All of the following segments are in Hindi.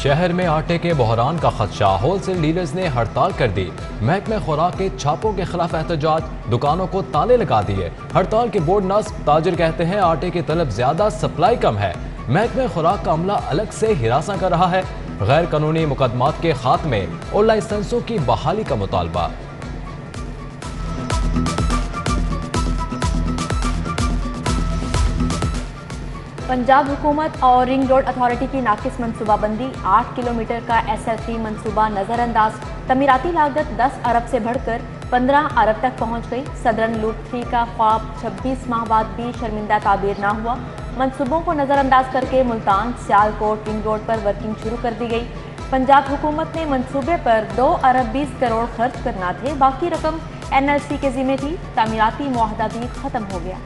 शहर में आटे के बहरान का खदशा, होलसेल डीलर्स ने हड़ताल कर दी। महकमे खुराक के छापों के खिलाफ एहतजाज, दुकानों को ताले लगा दिए। हड़ताल के बोर्ड नस्ब, ताजिर कहते हैं आटे की तलब ज्यादा, सप्लाई कम है। महकमे खुराक का अमला अलग से हिरासा कर रहा है। गैर कानूनी मुकदमात के खात्मे और लाइसेंसों की बहाली का मुतालबा। पंजाब हुकूमत और रिंग रोड अथॉरिटी की नाकिस मनसूबाबंदी, 8 किलोमीटर का SL3 मनसूबा नज़रअंदाज। तमीराती लागत 10 अरब से बढ़कर 15 अरब तक पहुंच गई। सदरन लूट 3 का ख्वाब 26 माह बाद भी शर्मिंदा ताबीर ना हुआ। मनसूबों को नज़रअंदाज करके मुल्तान सियालकोट रिंग रोड पर वर्किंग शुरू कर दी गई। पंजाब हुकूमत ने मनसूबे पर 2 अरब 20 करोड़ खर्च करना थे, बाकी रकम NLC के जिम्मे थी। तामीराती मुआहदा भी खत्म हो गया।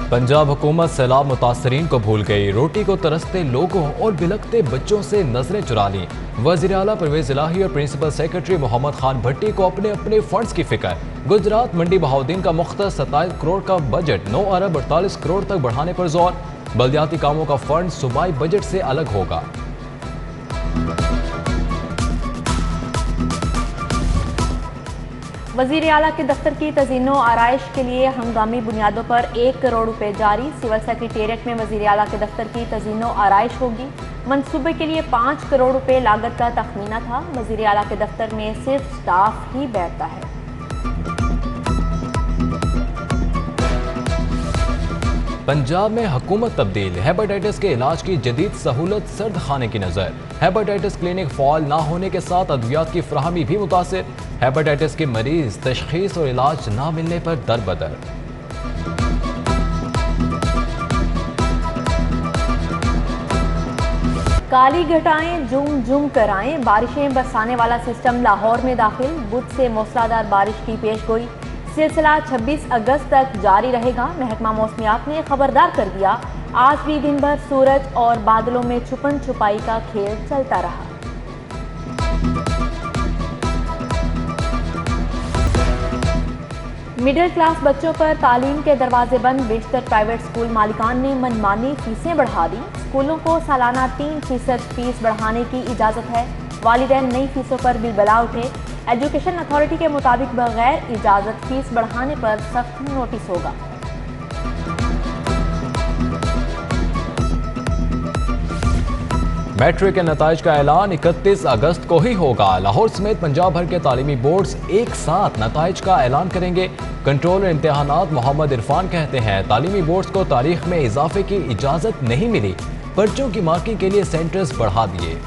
पंजाब हुकूमत सैलाब मुतासरीन को भूल गई। रोटी को तरसते लोगों और बिलखते बच्चों से नजरें चुरा लीं। वज़ीर आला परवेज इलाही और प्रिंसिपल सेक्रेटरी मोहम्मद खान भट्टी को अपने अपने फंड्स की फिक्र। गुजरात मंडी बहाउद्दीन का मुख्तस 27 करोड़ का बजट 9 अरब 48 करोड़ तक बढ़ाने पर जोर। बल्दियाती कामों का फंड सूबाई बजट से अलग होगा। वज़ीर आला के दफ्तर की तज़ीनो आराइश के लिए हंगामी बुनियादों पर 1 करोड़ रुपए जारी। सिविल सेक्रेटेरिएट में वज़ीर आला के दफ्तर की तज़ीनो आराइश होगी। मंसूबे के लिए 5 करोड़ रुपए लागत का तखमीना था। वज़ीर आला के दफ्तर में सिर्फ स्टाफ ही बैठता है। पंजाब में हुकूमत तब्दील, हेपेटाइटिस के इलाज की जदीद सहूलत, सर्द खाने की नजर। हेपेटाइटिस क्लिनिक फाल ना होने के साथ अद्वियात की फ्राहमी भी मुतासिर। हेपेटाइटिस के मरीज तशखीस और इलाज ना मिलने पर दर-बदर। काली घटाएं जुम जुम कराएं, बारिशें बरसाने वाला सिस्टम लाहौर में दाखिल। बुध से मूसलाधार बारिश की पेशगोई। सिलसिला 26 अगस्त तक जारी रहेगा। महकमा मौसमियात ने खबरदार कर दिया, आज भी दिन भर सूरज और बादलों में छुपन छुपाई का खेल चलता रहा। मिडिल क्लास बच्चों पर तालीम के दरवाजे बंद। बेशतर प्राइवेट स्कूल मालिकान ने मनमानी फीसें बढ़ा दी। स्कूलों को सालाना 3% फीस बढ़ाने की इजाज़त है। वालिदैन नई फीसों पर बिलबला उठे। एजुकेशन अथॉरिटी के मुताबिक बगैर इजाज़त फीस बढ़ाने पर सख्त नोटिस होगा। मैट्रिक के नताइज का ऐलान 31 अगस्त को ही होगा। लाहौर समेत पंजाब भर के तालीमी बोर्ड्स एक साथ नताइज का ऐलान करेंगे। कंट्रोलर इम्तिहानात मोहम्मद इरफान कहते हैं, तालीमी बोर्ड्स को तारीख में इजाफे की इजाजत नहीं मिली, पर्चों की मार्किंग के लिए सेंटर्स बढ़ा दिए।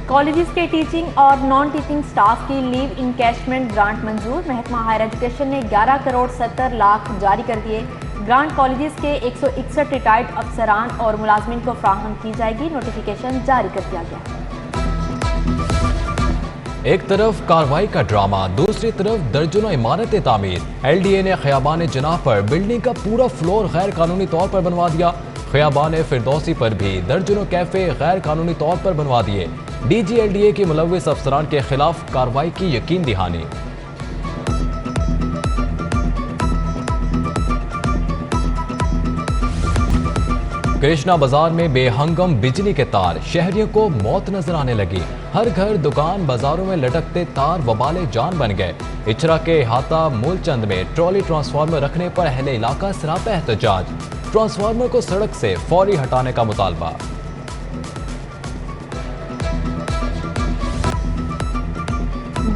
कॉलेजेस के टीचिंग और नॉन टीचिंग स्टाफ की लीव इनकैशमेंट ग्रांट मंजूर। महकमा हायर एजुकेशन ने 11 करोड़ 70 लाख जारी कर दिए। ग्रांट कॉलेजेस के 161 रिटायर्ड अफसरान और मुलाजमिन को फ्राहम की जाएगी। नोटिफिकेशन जारी कर दिया गया। एक तरफ कार्रवाई का ड्रामा, दूसरी तरफ दर्जनों इमारतें तामीर। LDA ने खियाबान जनाह पर बिल्डिंग का पूरा फ्लोर गैर कानूनी तौर पर बनवा दिया। खियाबान फिरदौसी पर भी दर्जनों कैफे गैर कानूनी तौर पर बनवा दिए। DG LDA के मुलव्विस अफसरान के खिलाफ कार्रवाई की यकीन दहानी। कृष्णा बाजार में बेहंगम बिजली के तार, शहरियों को मौत नजर आने लगी। हर घर, दुकान, बाजारों में लटकते तार वबाले जान बन गए। इचरा के हाता मूलचंद में ट्रॉली ट्रांसफार्मर रखने पर अहले इलाका सरापा एहतजाज। ट्रांसफार्मर को सड़क से फौरी हटाने का मुतालबा।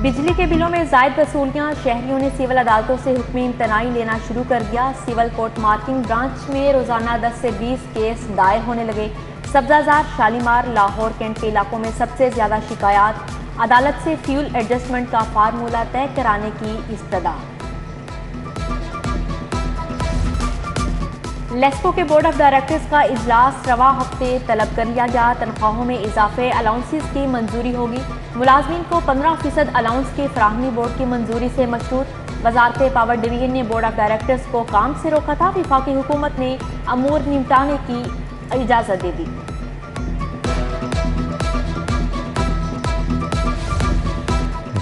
बिजली के बिलों में जायद वसूलियां, शहरियों ने सिविल अदालतों से हुक्मी इम्तनाई लेना शुरू कर दिया। सिविल कोर्ट मार्किंग ब्रांच में रोजाना 10 से 20 केस दायर होने लगे। सब्जाजार, शालीमार, लाहौर कैंट के इलाकों में सबसे ज्यादा शिकायत। अदालत से फ्यूल एडजस्टमेंट का फार्मूला तय कराने की इस्तदा। लेस्को के बोर्ड ऑफ डायरेक्टर्स का इजलास रवा हफ्ते तलब कर लिया गया। तनख्वाहों में इजाफे, अलाउंसेस की मंजूरी होगी। मुलाजमीन को 15% अलाउंस की फराहमी बोर्ड की मंजूरी से मशरूत। वजारत पावर डिवीजन ने बोर्ड ऑफ डायरेक्टर्स को काम से रोका था। वफाकी हुकूमत ने अमूर निपटाने की इजाज़त दे दी।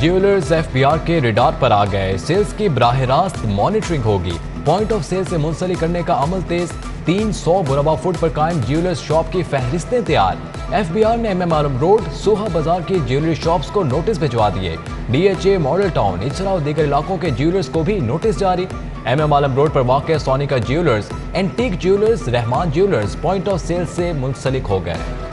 ज्वेलर्स एफबीआर के रिडार पर आ गए। सेल्स की बराह रास्त मॉनिटरिंग होगी। पॉइंट ऑफ सेल से मुंसलिक करने का अमल तेज। 300 मुरबा फुट पर कायम ज्वेलर्स शॉप की फहरिस्तें तैयार। एफबीआर ने एमएम आलम रोड, सोहा बाजार की ज्वेलरी शॉप्स को नोटिस भिजवा दिए। डीएचए, मॉडल टाउन, इचरा और दीगर इलाकों के ज्वेलर्स को भी नोटिस जारी। एमएम आलम रोड पर वाक़ Sonika jewellers, antique jewellers, Rahman jewellers point of sale से मुंसलिक हो गए।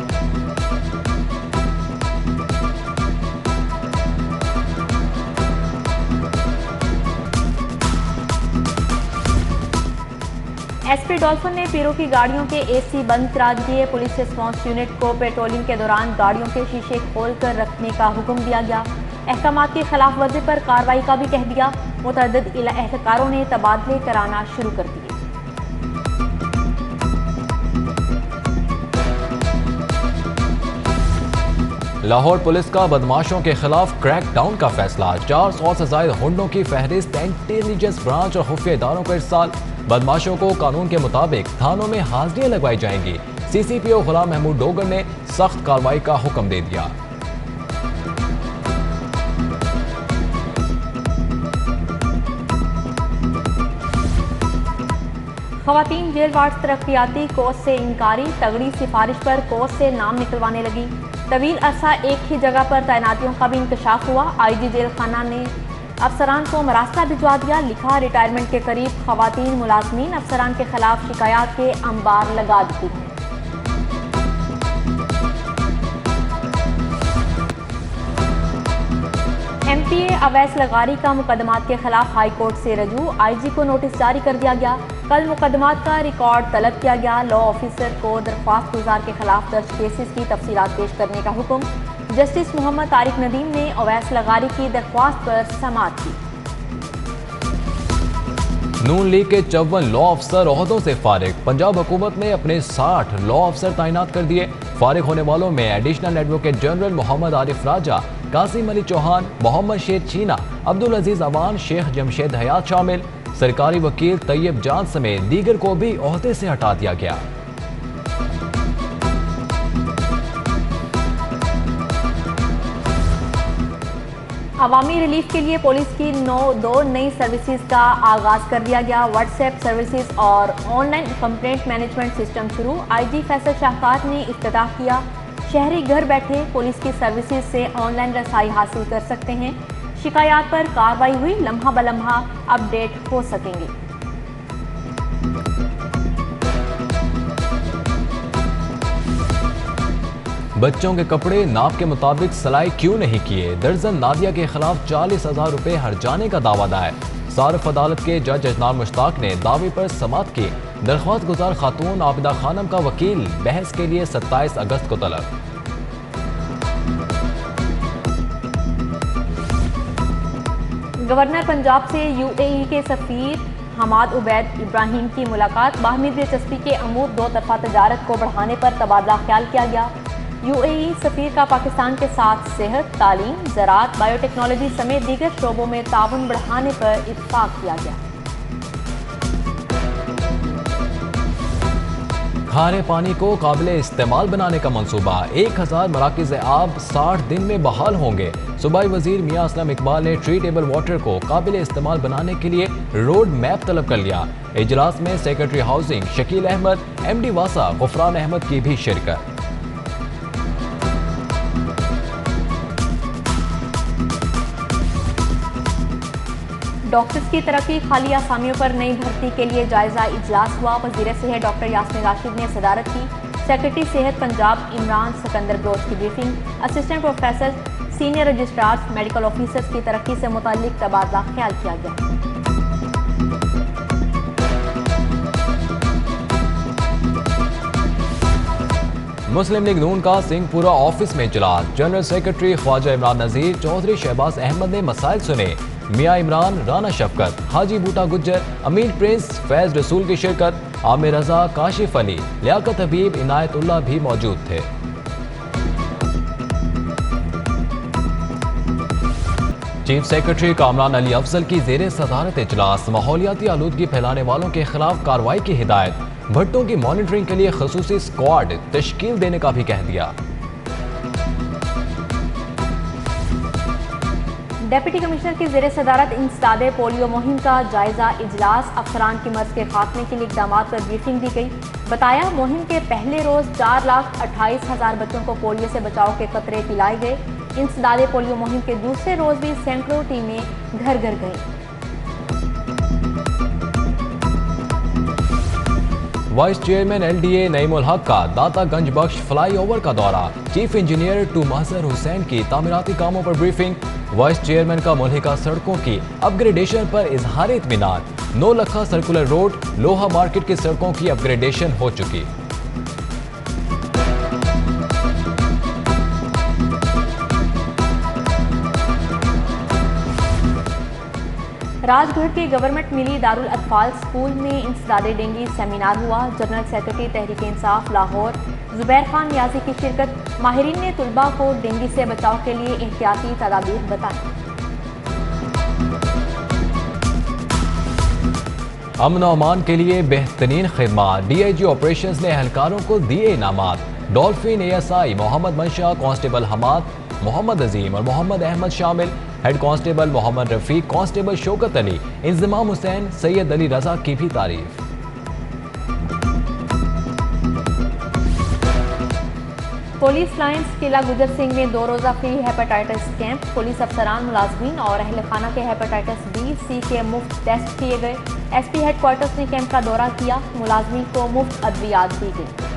एसपी डॉल्फिन ने पीरों की गाड़ियों के एसी बंद करा दिए। पुलिस रिस्पांस यूनिट को पेट्रोलिंग के दौरान गाड़ियों के शीशे खोलकर रखने का हुक्म दिया गया। अहकामात की खिलाफ वर्जी पर कार्रवाई का भी कह दिया। मुतअद्दिद एहलकारों ने तबादले कराना शुरू कर दिए। लाहौर पुलिस का बदमाशों के खिलाफ क्रैक डाउन का फैसला। 400 से ज्यादा हुंडों की फहरिस्त इंटेलिजेंस ब्रांच और खुफिया इदारों को इरसाल। बदमाशों को कानून के मुताबिक थानों में हाजिरियां लगवाई जाएंगी। सीसीपीओ गुलाम महमूद डोगर ने सख्त कार्रवाई का हुक्म दे दिया। खवातीन जेल वार्ड तरक्याती कोर्स से इंकारी। तगड़ी सिफारिश पर कोर्स से नाम निकलवाने लगी। तवील अरसा एक ही जगह पर तैनातियों का भी इंकशाफ हुआ। आईजी जेल खाना ने अफसरान को मरास्ता भिजवा दिया। लिखा, रिटायरमेंट के करीब खवातीन मुलाजमीन अफसरान के खिलाफ शिकायत के अंबार लगा दी हैं। एमपीए अवैस लगारी का मुकदमात के खिलाफ हाई कोर्ट से रजू। आईजी को नोटिस जारी कर दिया गया। कल मुकदमात का रिकॉर्ड तलब किया गया। लॉ ऑफिसर को दरख्वास्त गुजार के खिलाफ दर्ज केसेस की तफसीलात पेश करने का हुक्म। जस्टिस मोहम्मद तारिक नदीम ने अवैस लगारी की दरख्वास्त पर समाअत की। नून लीग के 54 लॉ अफसर ओहदों से फारिग। पंजाब हुकूमत ने अपने 60 लॉ अफसर तैनात कर दिए। फारिग होने वालों में additional advocate general Mohammad Arif Raja, Qasim Ali Chauhan, Mohammad Sher Cheena, Abdul अजीज अवान, शेख जमशेद हयात शामिल। सरकारी वकील तैयब जान समेत दीगर को भी ओहदे से हटा दिया गया। अवामी रिलीफ के लिए पुलिस की 2 नई सर्विसेज का आगाज कर दिया गया। व्हाट्सएप सर्विसेज और ऑनलाइन कंप्लेंट मैनेजमेंट सिस्टम शुरू। आईजी फैसल शाहकार ने इफ्तिताह किया। शहरी घर बैठे पुलिस की सर्विसेज से ऑनलाइन रसाई हासिल कर सकते हैं। शिकायत पर कार्रवाई हुई, लम्हा बलम्हा अपडेट हो सकेंगे। बच्चों के कपड़े नाप के मुताबिक सिलाई क्यों नहीं किए? दर्जन नादिया के खिलाफ 40,000 रुपए हर्जाने का दावा दायर। सारफ अदालत के जज अजनान मुश्ताक ने दावे पर समाअत की। दरख्वास्त गुजार खातून आबिदा खानम का वकील बहस के लिए 27 अगस्त को तलब। गवर्नर पंजाब से यूएई के सफीर हमाद उबैद इब्राहिम की मुलाकात। बाहमी दिलचस्पी के अमूर दो तरफा तजारत को बढ़ाने पर तबादला ख्याल किया गया। यूएई सफीर का पाकिस्तान के साथ सेहत, तालीम, ज़राअत, बायोटेक्नोलॉजी समेत दीगर शोबों में ताउन बढ़ाने पर इत्तफाक किया गया। खारे पानी को काबिल इस्तेमाल बनाने का मंसूबा। 1000 मराकिज़ आब 60 दिन में बहाल होंगे। सूबाई वजीर मियां असलम इकबाल ने ट्रीटेबल वाटर को काबिल इस्तेमाल बनाने के लिए रोड मैप तलब कर लिया। इजलास में secretary housing Shakeel Ahmed, MD वासा गुफरान अहमद की भी शिरकत। डॉक्टर्स की तरक्की, खाली आसामियों पर नई भर्ती के लिए जायजा इजलास हुआ। वज़ीर सेहत डॉक्टर यास्मीन राशिद ने सदारत की। सेक्रेटरी सेहत पंजाब इमरान सिकंदर बलोच की briefing. Assistant professor, senior registrar, medical officers की तरक्की से मुताल्लिक तबादला ख्याल किया गया। मुस्लिम लीग नून का सिंहपुरा ऑफिस में इजलास। जनरल सेक्रेटरी ख्वाजा इमरान नजीर, चौधरी शहबाज अहमद ने मसाइल सुने। मियां इमरान, राना शफकत, हाजी बूटा गुज्जर, अमीन प्रिंस, फैज रसूल की शिरकत। आमिर रजा, काशिफ अली, लियाकत हबीब, इनायतुल्लाह भी मौजूद थे। चीफ सेक्रेटरी कामरान अली अफजल की जेर सदारत इजलास। माहौलियाती आलूदगी फैलाने वालों के खिलाफ कार्रवाई की हिदायत। भट्टों की मॉनिटरिंग के लिए खसूसी स्क्वाड तश्कील देने का भी कह दिया। डिप्टी कमिश्नर की ज़ेर सदारत इंसदादे पोलियो मुहिम का जायजा इजलास, अफसरान की मर्ज के खात्मे के लिए इक़दाम पर ब्रीफिंग दी गई। बताया मुहिम के पहले रोज़ 4,28,000 बच्चों को पोलियो से बचाव के कतरे पिलाए गए। इंसदादे पोलियो मुहिम के दूसरे रोज़ भी सैकड़ों टीमें घर घर गईं। वाइस चेयरमैन LDA नईमुल हक का दातागंज बख्श फ्लाईओवर का दौरा, चीफ इंजीनियर टू महजर हुसैन की तामीराती कामों पर ब्रीफिंग। वाइस चेयरमैन का मुल्हिका सड़कों की अपग्रेडेशन पर इजहार इत्मीनान। 9 लखा सर्कुलर रोड, लोहा मार्केट की सड़कों की अपग्रेडेशन हो चुकी। राजगढ़ के गवर्नमेंट मिली दारुल अतफाल स्कूल में इंसदादे डेंगी सेमिनार हुआ। जनरल सेक्रेटरी तहरीक इंसाफ लाहौर जुबैर खान नियाजी की शिरकत। माहिरीन ने तुलबा को डेंगी से बचाव के लिए एहतियाती तदाबीर बताई। अमन और अमान के लिए बेहतरीन खिदमत, DIG ऑपरेशंस ने एहलकारों को दिए इनामात। डॉल्फिन ASI मोहम्मद मंशा, कांस्टेबल हमाद, मोहम्मद अजीम और मोहम्मद अहमद शामिल। Head constable Mohammad Rafiq, constable Shaukat Ali, Inzamam Hussain, Syed Ali Raza की भी तारीफ। पुलिस लाइन्स किला गुजर सिंह में 2 रोज़ा फ्री हेपेटाइटिस कैंप। पुलिस अफसरान, मुलाजमीन और अहल खाना के हेपेटाइटिस B, C के मुफ्त टेस्ट किए गए। SP हेडक्वार्टर्स ने कैंप का दौरा किया। मुलाजमीन को मुफ्त अद्वियात दी गई।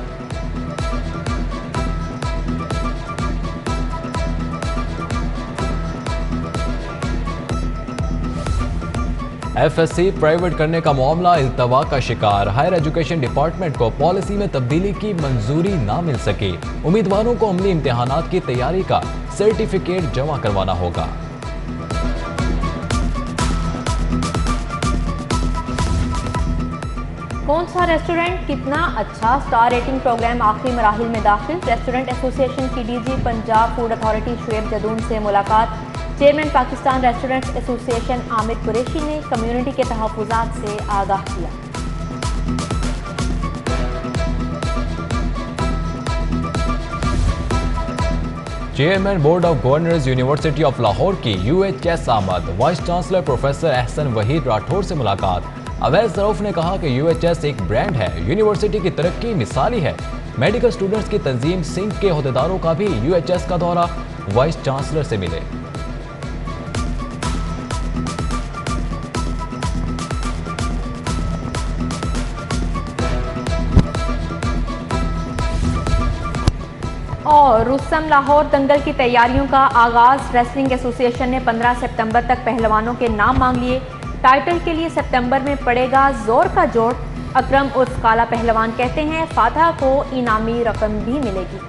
FSC प्राइवेट करने का मामला इल्तवा का शिकार। हायर एजुकेशन डिपार्टमेंट को पॉलिसी में तब्दीली की मंजूरी ना मिल सकी। उम्मीदवारों को अमली इम्तिहानात की तैयारी का सर्टिफिकेट जमा करवाना होगा। कौन सा रेस्टोरेंट कितना अच्छा, स्टार रेटिंग प्रोग्राम आखिरी मराहिल में दाखिल। रेस्टोरेंट एसोसिएशन की DG Punjab food authority Shoaib Jadoon से मुलाकात। Chairman Pakistan restaurants association Aamir Qureshi ने कम्युनिटी के तहफ़्फ़ुज़ात से आगाह किया। Chairman board of governors university of Lahore की UHS आमद। Vice chancellor professor Ehsan Waheed Rathore से मुलाकात। अवैस सरूफ ने कहा कि UHS एक ब्रांड है, यूनिवर्सिटी की तरक्की मिसाली है। मेडिकल स्टूडेंट्स की तंजीम सिंध के अहदेदारों का भी UHS का दौरा, वाइस चांसलर से मिले। और रुस्तम लाहौर दंगल की तैयारियों का आगाज। रेसलिंग एसोसिएशन ने 15 सितंबर तक पहलवानों के नाम मांग लिए। टाइटल के लिए सितंबर में पड़ेगा जोर का जोर। अकरम उर्फ काला पहलवान कहते हैं फातह को इनामी रकम भी मिलेगी।